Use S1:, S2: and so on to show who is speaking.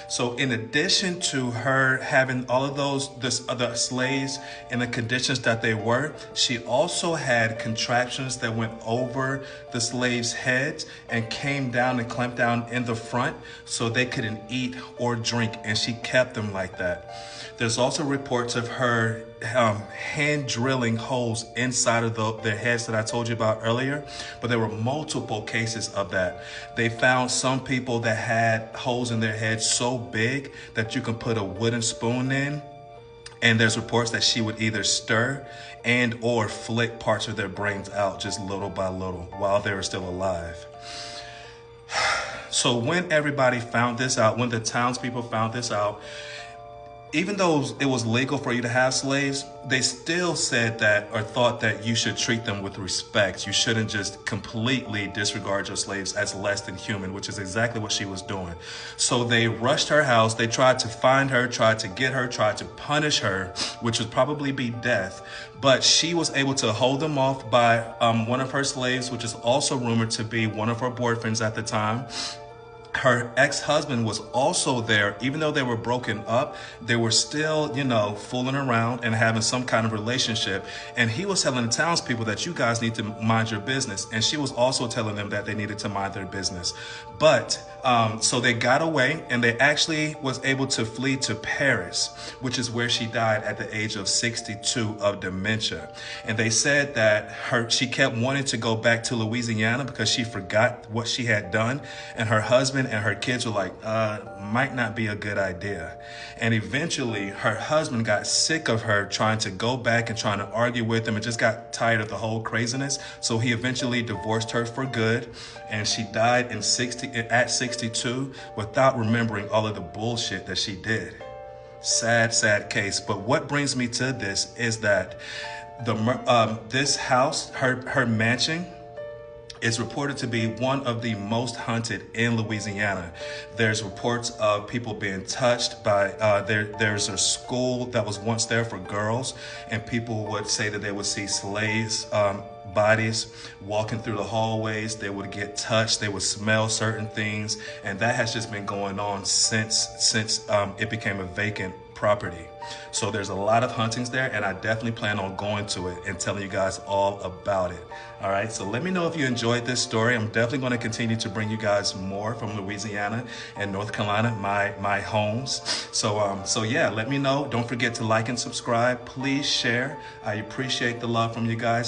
S1: So in addition to her having all of those other slaves in the conditions that they were, she also had contraptions that went over the slaves' heads and came down and clamped down in the front so they couldn't eat or drink, and she kept them like that. There's also reports of her hand drilling holes inside of their heads that I told you about earlier, but there were multiple cases of that. They found some people that had holes in their heads so big that you can put a wooden spoon in, and there's reports that she would either stir and or flick parts of their brains out just little by little while they were still alive. So when everybody found this out, when the townspeople found this out, even though it was legal for you to have slaves, they still said that or thought that you should treat them with respect. You shouldn't just completely disregard your slaves as less than human, which is exactly what she was doing. So they rushed her house. They tried to find her, tried to get her, tried to punish her, which would probably be death. But she was able to hold them off by one of her slaves, which is also rumored to be one of her boyfriends at the time. Her ex-husband was also there. Even though they were broken up, they were still, fooling around and having some kind of relationship. And he was telling the townspeople that you guys need to mind your business. And she was also telling them that they needed to mind their business. But so they got away, and they actually was able to flee to Paris, which is where she died at the age of 62 of dementia. And they said that she kept wanting to go back to Louisiana because she forgot what she had done. And her husband and her kids were like, might not be a good idea. And eventually her husband got sick of her trying to go back and trying to argue with him, and just got tired of the whole craziness. So he eventually divorced her for good, and she died at 62 without remembering all of the bullshit that she did. Sad, sad case. But what brings me to this is that this house, her mansion, is reported to be one of the most haunted in Louisiana. There's reports of people being touched by, there's a school that was once there for girls, and people would say that they would see slaves, bodies walking through the hallways. They would get touched, they would smell certain things, and that has just been going on since it became a vacant property. So there's a lot of hauntings there, and I definitely plan on going to it and telling you guys all about it. All right, so let me know if you enjoyed this story. I'm definitely going to continue to bring you guys more from Louisiana and North Carolina, my homes. So yeah, let me know. Don't forget to like and subscribe. Please share. I appreciate the love from you guys.